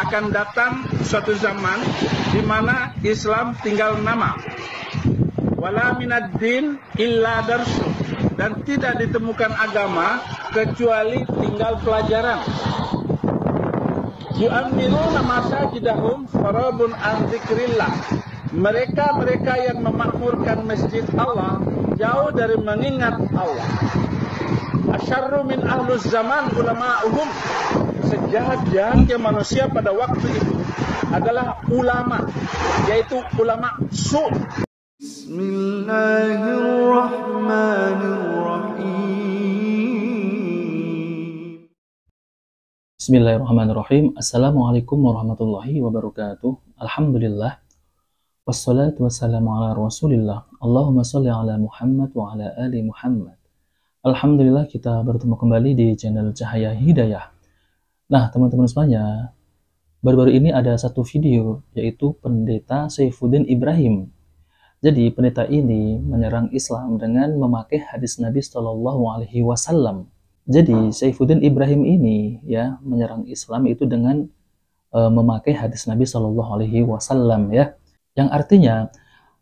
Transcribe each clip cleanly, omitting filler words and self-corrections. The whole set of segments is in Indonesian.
akan datang suatu zaman di mana Islam tinggal nama. Wala minad din illa darsu, dan tidak ditemukan agama kecuali tinggal pelajaran. Yu'ammiruna masajidahum farabun an dzikrillah. Mereka yang memakmurkan masjid Allah jauh dari mengingat Allah. Asyarru min ahlus zaman ulama'uhum. Sejahat-jahatnya manusia pada waktu itu adalah ulama, yaitu ulama su'. Bismillahirrahmanirrahim. Bismillahirrahmanirrahim. Assalamualaikum warahmatullahi wabarakatuh. Alhamdulillah. Wassalatu wassalamu ala rasulillah. Allahumma salli ala Muhammad wa ala ali Muhammad. Alhamdulillah, kita bertemu kembali di channel Cahaya Hidayah. Nah, teman-teman semuanya, baru-baru ini ada satu video, yaitu Pendeta Saifuddin Ibrahim. Jadi, pendeta ini menyerang Islam dengan memakai hadis Nabi Shallallahu Alaihi Wasallam. Jadi, Saifuddin Ibrahim ini ya menyerang Islam itu dengan memakai hadis Nabi Shallallahu Alaihi Wasallam ya, yang artinya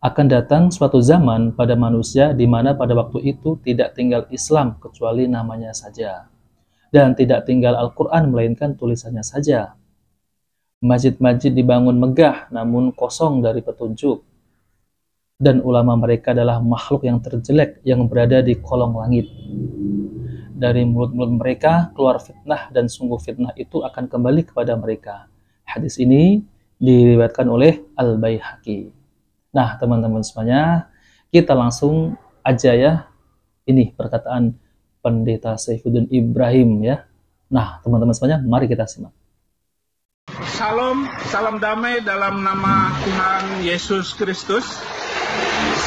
akan datang suatu zaman pada manusia di mana pada waktu itu tidak tinggal Islam kecuali namanya saja. Dan tidak tinggal Al-Quran melainkan tulisannya saja. Masjid-masjid dibangun megah namun kosong dari petunjuk. Dan ulama mereka adalah makhluk yang terjelek yang berada di kolong langit. Dari mulut-mulut mereka keluar fitnah, dan sungguh fitnah itu akan kembali kepada mereka. Hadis ini diriwayatkan oleh Al-Baihaqi. Nah, teman-teman semuanya, kita langsung aja ya. Ini perkataan Pendeta Saifuddin Ibrahim ya. Nah, teman-teman semuanya, mari kita simak. Salam damai dalam nama Tuhan Yesus Kristus.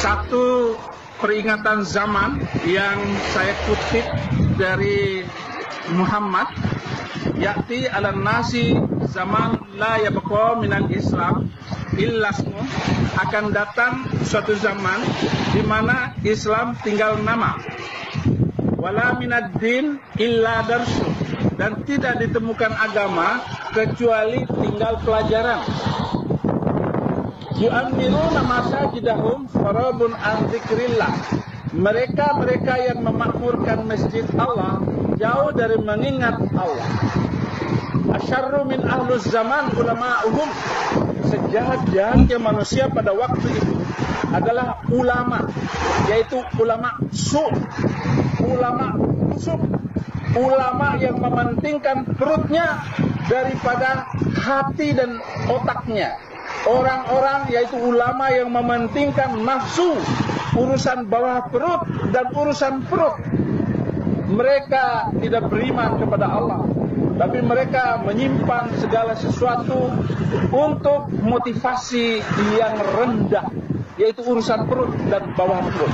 Satu peringatan zaman yang saya kutip dari Muhammad, yakti ala nasi zaman la yabqa minal Islam illasmu. Akan datang suatu zaman di mana Islam tinggal nama. Wala minad din illa darsu, dan tidak ditemukan agama kecuali tinggal pelajaran. Yu'ammiruna masajidahum farabun an dzikrillah. Mereka yang memakmurkan masjid Allah jauh dari mengingat Allah. Asyarru min ahlus zaman ulama'uhum. Sejahat-jahatnya manusia pada waktu itu adalah ulama, yaitu ulama su', ulama busuk, ulama yang mementingkan perutnya daripada hati dan otaknya. Orang-orang yaitu ulama yang mementingkan nafsu, urusan bawah perut dan urusan perut. Mereka tidak beriman kepada Allah, tapi mereka menyimpan segala sesuatu untuk motivasi yang rendah, yaitu urusan perut dan bawah perut.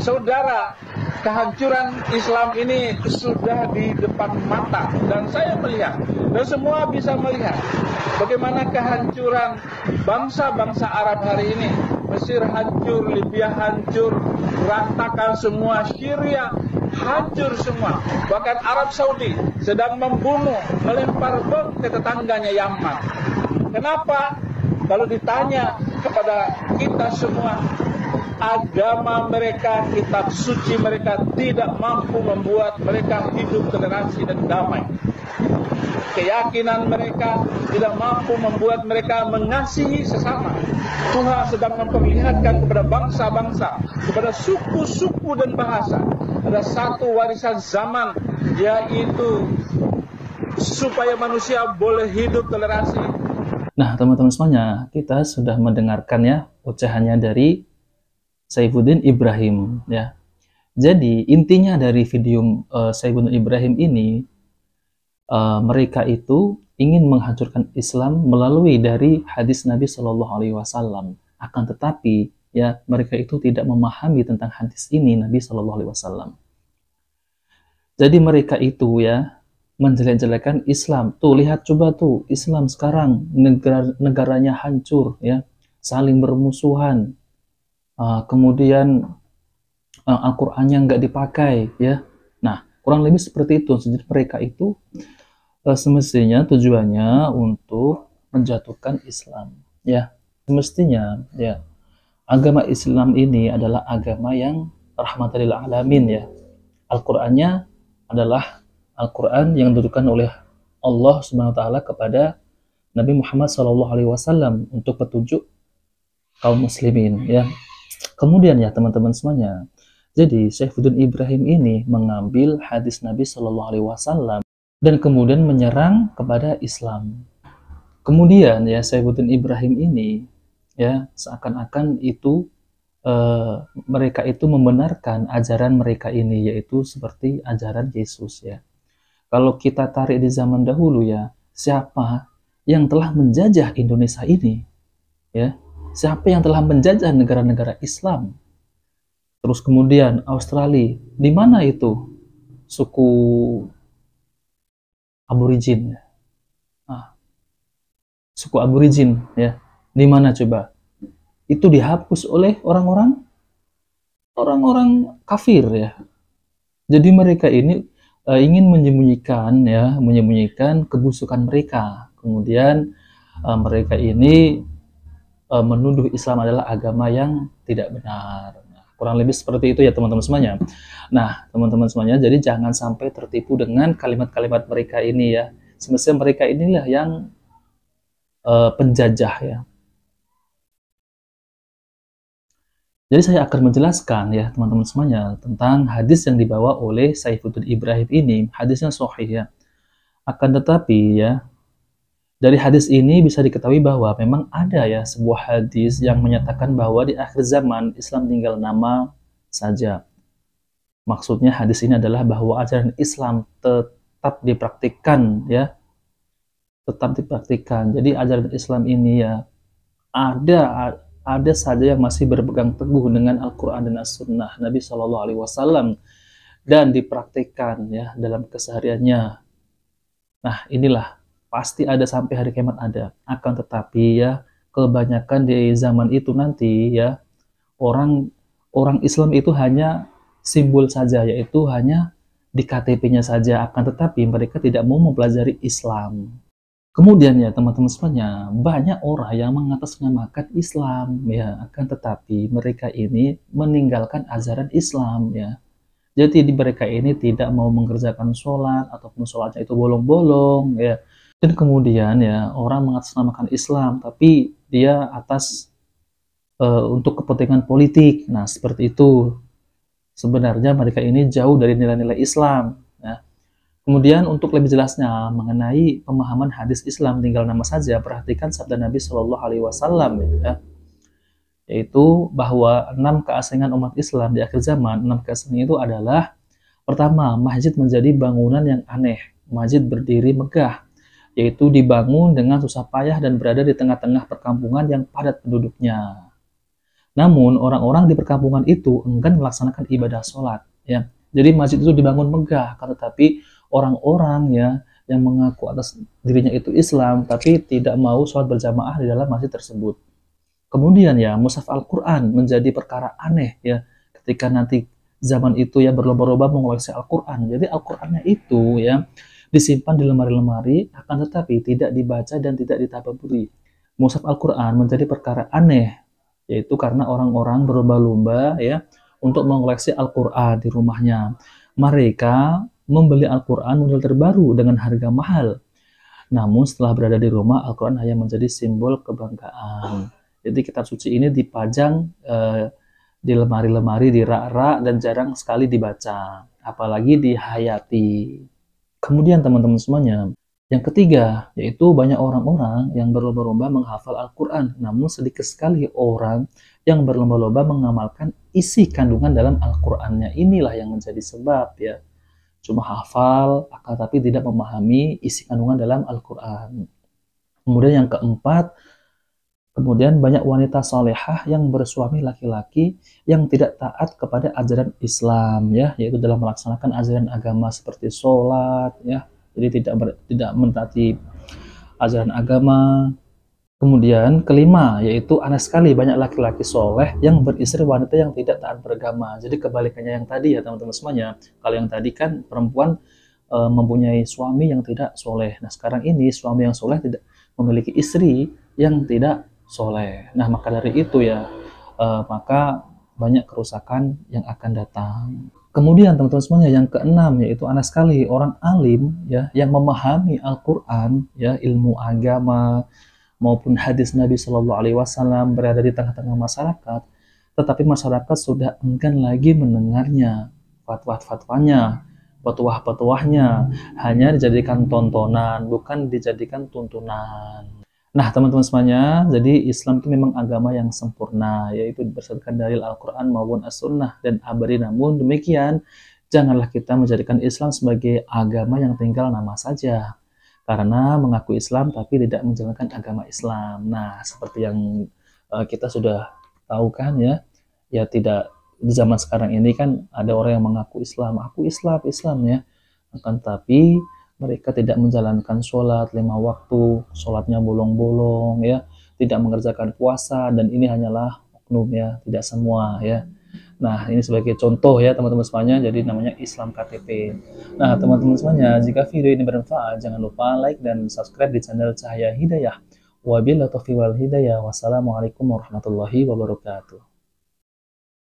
Saudara, kehancuran Islam ini sudah di depan mata, dan saya melihat, dan semua bisa melihat bagaimana kehancuran bangsa-bangsa Arab hari ini. Mesir hancur, Libya hancur, berantakan semua, Syria hancur semua. Bahkan Arab Saudi sedang membunuh, melempar bom ke tetangganya Yaman. Kenapa? Kalau ditanya kepada kita semua, agama mereka, kitab suci mereka tidak mampu membuat mereka hidup toleransi dan damai. Keyakinan mereka tidak mampu membuat mereka mengasihi sesama. Tuhan sedang memperlihatkan kepada bangsa-bangsa, kepada suku-suku dan bahasa, ada satu warisan zaman, yaitu supaya manusia boleh hidup toleransi. Nah, teman-teman semuanya, kita sudah mendengarkan ya ucahannya dari Saifuddin Ibrahim ya. Jadi intinya dari video Saifuddin Ibrahim ini, mereka itu ingin menghancurkan Islam melalui dari hadis Nabi Shallallahu Alaihi Wasallam. Akan tetapi ya mereka itu tidak memahami tentang hadis ini Nabi Shallallahu Alaihi Wasallam. Jadi mereka itu ya menjelek-jelekan Islam. Tuh lihat coba tuh Islam sekarang negaranya hancur ya, saling bermusuhan. Kemudian Al-Qur'annya nggak dipakai ya. Nah, kurang lebih seperti itu. Jadi mereka itu semestinya tujuannya untuk menjatuhkan Islam. Ya, semestinya ya agama Islam ini adalah agama yang rahmatan lil alamin ya. Al-Qur'annya adalah Al-Qur'an yang ditujukan oleh Allah Subhanahu wa taala kepada Nabi Muhammad SAW untuk petunjuk kaum muslimin ya. Kemudian ya teman-teman semuanya, jadi Saifuddin Ibrahim ini mengambil hadis Nabi SAW dan kemudian menyerang kepada Islam. Kemudian ya Saifuddin Ibrahim ini ya seakan-akan itu mereka itu membenarkan ajaran mereka ini, yaitu seperti ajaran Yesus ya. Kalau kita tarik di zaman dahulu ya, siapa yang telah menjajah Indonesia ini ya, siapa yang telah menjajah negara-negara Islam, terus kemudian Australia, di mana itu suku aborigin, suku aborigin ya, di mana coba? Itu dihapus oleh orang-orang kafir ya. Jadi mereka ini ingin menyembunyikan kebusukan mereka. Kemudian mereka ini menuduh Islam adalah agama yang tidak benar. Nah, kurang lebih seperti itu ya teman-teman semuanya. Nah, teman-teman semuanya, jadi jangan sampai tertipu dengan kalimat-kalimat mereka ini ya. Semestinya mereka inilah yang penjajah ya. Jadi saya akan menjelaskan ya teman-teman semuanya tentang hadis yang dibawa oleh Saifuddin Ibrahim ini. Hadisnya sahih ya. Akan tetapi ya, dari hadis ini bisa diketahui bahwa memang ada ya sebuah hadis yang menyatakan bahwa di akhir zaman Islam tinggal nama saja. Maksudnya hadis ini adalah bahwa ajaran Islam tetap dipraktikkan ya. Tetap dipraktikkan. Jadi ajaran Islam ini ya ada saja yang masih berpegang teguh dengan Al-Quran dan As-Sunnah Nabi SAW dan dipraktikkan ya dalam kesehariannya. Nah inilah pasti ada sampai hari kiamat ada. Akan tetapi ya kebanyakan di zaman itu nanti ya orang Islam itu hanya simbol saja, yaitu hanya di KTP-nya saja. Akan tetapi mereka tidak mau mempelajari Islam. Kemudian ya teman-teman semuanya, banyak orang yang mengatasnamakan Islam ya, akan tetapi mereka ini meninggalkan ajaran Islam ya. Jadi mereka ini tidak mau mengerjakan sholat ataupun sholatnya itu bolong-bolong ya. Dan kemudian ya orang mengatasnamakan Islam tapi dia atas untuk kepentingan politik. Nah seperti itu. Sebenarnya mereka ini jauh dari nilai-nilai Islam ya. Kemudian untuk lebih jelasnya mengenai pemahaman hadis Islam tinggal nama saja, perhatikan sabda Nabi Shallallahu Alaihi Wasallam ya, yaitu bahwa 6 keasingan umat Islam di akhir zaman. 6 keasingan itu adalah pertama, masjid menjadi bangunan yang aneh, masjid berdiri megah, yaitu dibangun dengan susah payah dan berada di tengah-tengah perkampungan yang padat penduduknya. Namun orang-orang di perkampungan itu enggan melaksanakan ibadah sholat ya. Jadi masjid itu dibangun megah, tetapi orang-orang ya yang mengaku atas dirinya itu Islam tapi tidak mau sholat berjamaah di dalam masjid tersebut. Kemudian ya mushaf Al-Quran menjadi perkara aneh ya ketika nanti zaman itu ya berlomba-lomba mengoleksi Al-Quran. Jadi Al-Qurannya itu ya disimpan di lemari-lemari akan tetapi tidak dibaca dan tidak ditadabburi. Mushaf Al-Quran menjadi perkara aneh yaitu karena orang-orang berlomba-lomba ya untuk mengoleksi Al-Quran di rumahnya. Mereka membeli Al-Quran model terbaru dengan harga mahal. Namun setelah berada di rumah, Al-Quran hanya menjadi simbol kebanggaan. Jadi kitab suci ini dipajang di lemari-lemari, di rak-rak, dan jarang sekali dibaca. Apalagi dihayati. Kemudian teman-teman semuanya, yang ketiga, yaitu banyak orang-orang yang berlomba-lomba menghafal Al-Quran. Namun sedikit sekali orang yang berlomba-lomba mengamalkan isi kandungan dalam Al-Qurannya. Inilah yang menjadi sebab ya. Cuma hafal, akan tapi tidak memahami isi kandungan dalam Al-Quran. Kemudian yang keempat, kemudian banyak wanita solehah yang bersuami laki-laki yang tidak taat kepada ajaran Islam, ya, yaitu dalam melaksanakan ajaran agama seperti sholat, ya, jadi tidak mentaati ajaran agama. Kemudian kelima, yaitu aneh sekali banyak laki-laki soleh yang beristri wanita yang tidak taat beragama. Jadi kebalikannya yang tadi ya teman-teman semuanya. Kalau yang tadi kan perempuan mempunyai suami yang tidak soleh. Nah sekarang ini suami yang soleh memiliki istri yang tidak soleh. Nah, maka dari itu ya, maka banyak kerusakan yang akan datang. Kemudian teman-teman semuanya, yang keenam yaitu aneh sekali orang alim ya yang memahami Al-Qur'an ya, ilmu agama maupun hadis Nabi Shallallahu Alaihi Wasallam berada di tengah-tengah masyarakat, tetapi masyarakat sudah enggan lagi mendengarnya, fatwa-fatwanya, petuah-petuahnya, hanya dijadikan tontonan, bukan dijadikan tuntunan. Nah, teman-teman semuanya, jadi Islam itu memang agama yang sempurna, yaitu berdasarkan dalil Al-Quran maupun As-Sunnah dan abadi. Namun demikian, janganlah kita menjadikan Islam sebagai agama yang tinggal nama saja, karena mengaku Islam tapi tidak menjalankan agama Islam. Nah, seperti yang kita sudah tahu kan ya, ya tidak, di zaman sekarang ini kan ada orang yang mengaku Islam, aku Islam ya, akan tapi mereka tidak menjalankan sholat 5 waktu, sholatnya bolong-bolong ya, tidak mengerjakan puasa, dan ini hanyalah oknum ya, tidak semua ya. Nah, ini sebagai contoh ya teman-teman semuanya, jadi namanya Islam KTP. Nah, teman-teman semuanya, jika video ini bermanfaat, jangan lupa like dan subscribe di channel Cahaya Hidayah. Wabillahi taufiq wal hidayah. Wassalamualaikum warahmatullahi wabarakatuh.